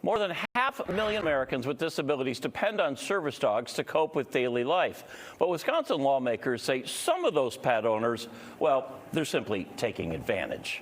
More than 500,000 Americans with disabilities depend on service dogs to cope with daily life. But Wisconsin lawmakers say some of those pet owners, well, they're simply taking advantage.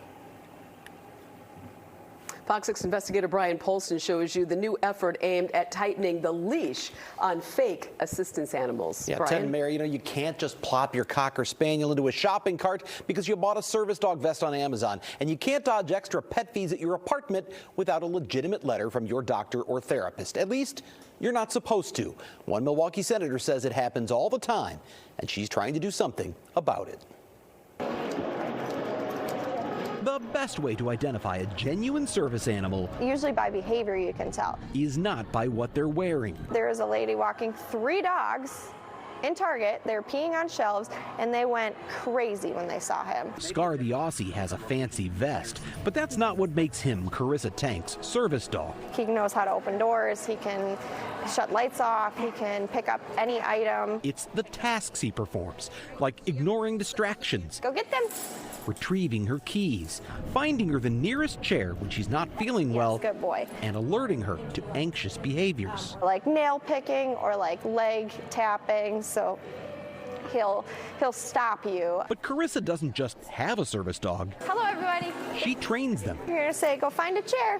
Fox 6 investigator Brian Polston shows you the new effort aimed at tightening the leash on fake assistance animals. Yeah, Brian? Mary, you can't just plop your Cocker Spaniel into a shopping cart because you bought a service dog vest on Amazon. And you can't dodge extra pet fees at your apartment without a legitimate letter from your doctor or therapist. At least, you're not supposed to. One Milwaukee senator says it happens all the time, and she's trying to do something about it. The best way to identify a genuine service animal, usually by behavior you can tell, is not by what they're wearing. There is a lady walking 3 dogs in Target. They're peeing on shelves, and they went crazy when they saw him. Scar the Aussie has a fancy vest, but that's not what makes him Carissa Tank's service dog. He knows how to open doors, he can shut lights off, he can pick up any item. It's the tasks he performs, like ignoring distractions. Go get them. Retrieving her keys, finding her the nearest chair when she's not feeling well, good boy, and alerting her to anxious behaviors. Like nail picking or like leg tapping, so he'll stop you. But Carissa doesn't just have a service dog. Hello, everybody. She trains them. You're gonna say, go find a chair,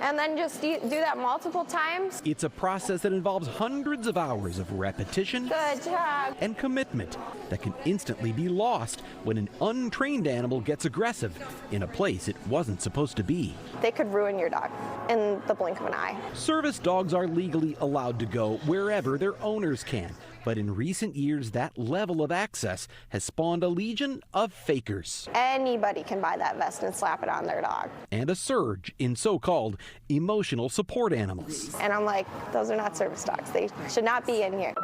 and then just do that multiple times. It's a process that involves hundreds of hours of repetition Good job. and commitment that can instantly be lost when an untrained animal gets aggressive in a place it wasn't supposed to be. They could ruin your dog in the blink of an eye. Service dogs are legally allowed to go wherever their owners can. But in recent years, that level of access has spawned a legion of fakers. Anybody can buy that vest and slap it on their dog. And a surge in so-called emotional support animals. And I'm like, those are not service dogs. They should not be in here.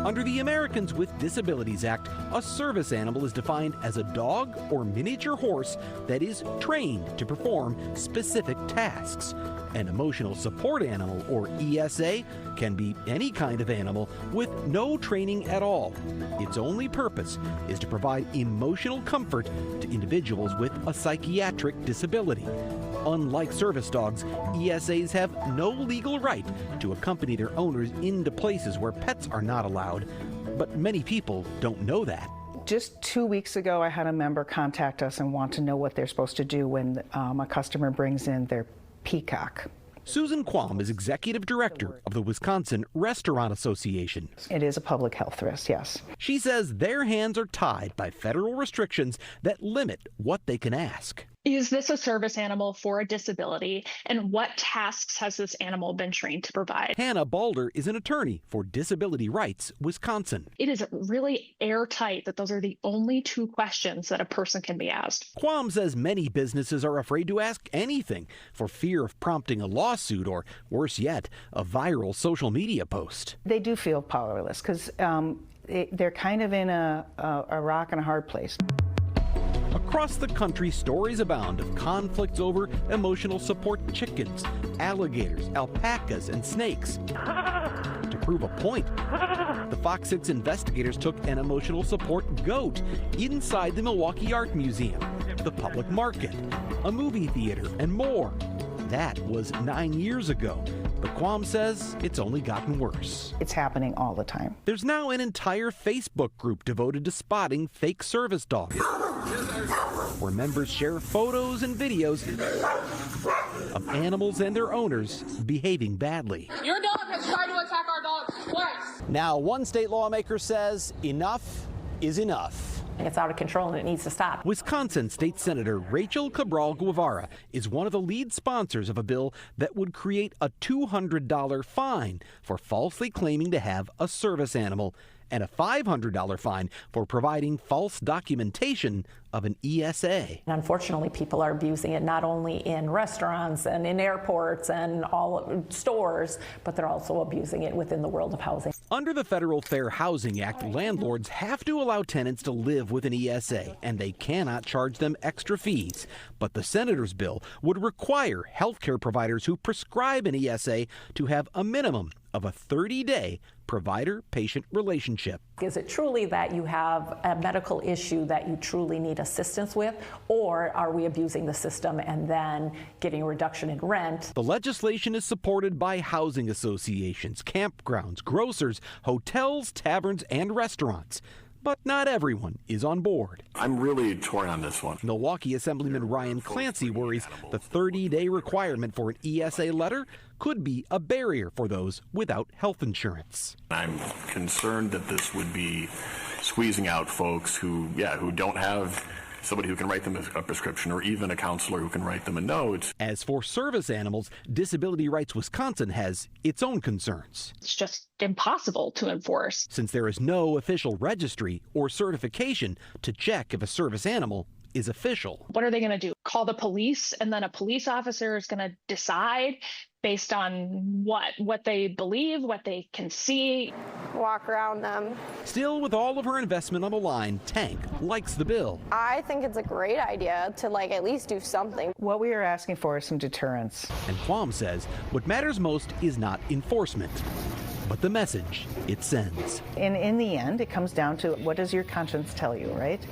Under the Americans with Disabilities Act, a service animal is defined as a dog or miniature horse that is trained to perform specific tasks. An emotional support animal, or ESA, can be any kind of animal with no training at all. Its only purpose is to provide emotional comfort to individuals with a psychiatric disability. Unlike service dogs, ESAs have no legal right to accompany their owners into places where pets are not allowed, but many people don't know that. Just 2 weeks ago, I had a member contact us and want to know what they're supposed to do when a customer brings in their peacock. Susan Quam is executive director of the Wisconsin Restaurant Association. It is a public health risk, yes. She says their hands are tied by federal restrictions that limit what they can ask. Is this a service animal for a disability, and what tasks has this animal been trained to provide? Hannah Balder is an attorney for Disability Rights Wisconsin. It is really airtight that those are the only 2 questions that a person can be asked. Quam says many businesses are afraid to ask anything for fear of prompting a lawsuit or, worse yet, a viral social media post. They do feel powerless because they're kind of in a rock and a hard place. Across the country, stories abound of conflicts over emotional support chickens, alligators, alpacas, and snakes. To prove a point, the FOX 6 investigators took an emotional support goat inside the Milwaukee Art Museum, the public market, a movie theater, and more. That was 9 years ago. But Quam says it's only gotten worse. It's happening all the time. There's now an entire Facebook group devoted to spotting fake service dogs, where members share photos and videos of animals and their owners behaving badly. Your dog has tried to attack our dog twice. Now, one state lawmaker says enough is enough. It's out of control and it needs to stop. Wisconsin State Senator Rachel Cabral Guevara is one of the lead sponsors of a bill that would create a $200 fine for falsely claiming to have a service animal and a $500 fine for providing false documentation of an ESA. And unfortunately, people are abusing it not only in restaurants and in airports and all stores, but they're also abusing it within the world of housing. Under the Federal Fair Housing Act, landlords have to allow tenants to live with an ESA, and they cannot charge them extra fees. But the senator's bill would require healthcare providers who prescribe an ESA to have a minimum of a 30-day provider-patient relationship. Is it truly that you have a medical issue that you truly need assistance with, or are we abusing the system and then getting a reduction in rent? The legislation is supported by housing associations, campgrounds, grocers, hotels, taverns, and restaurants. But not everyone is on board. I'm really torn on this one. Milwaukee Assemblyman Ryan Clancy worries the 30-day requirement for an ESA letter could be a barrier for those without health insurance. I'm concerned that this would be squeezing out folks who don't have somebody who can write them a prescription, or even a counselor who can write them a note. As for service animals, Disability Rights Wisconsin has its own concerns. It's just impossible to enforce. Since there is no official registry or certification to check if a service animal is official. What are they going to do? Call the police, and then a police officer is going to decide based on what they believe, what they can see. Walk around them. Still, with all of her investment on the line, Tank likes the bill. I think it's a great idea to at least do something. What we are asking for is some deterrence. And Quam says what matters most is not enforcement, but the message it sends. And in the end, it comes down to what does your conscience tell you, right?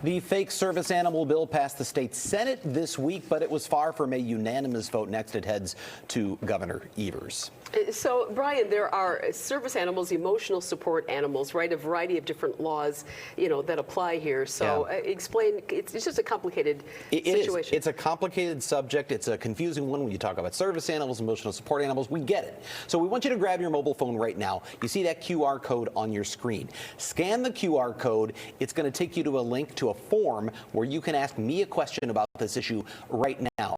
The fake service animal bill passed the state Senate this week, but it was far from a unanimous vote. Next, it heads to Governor Evers. So, Brian, there are service animals, emotional support animals, right? A variety of different laws, that apply here. So, explain. It's just a complicated situation. It's a complicated subject. It's a confusing one when you talk about service animals, emotional support animals. We get it. So, we want you to grab your mobile phone right now. You see that QR code on your screen. Scan the QR code. It's going to take you to a link to a form where you can ask me a question about this issue right now.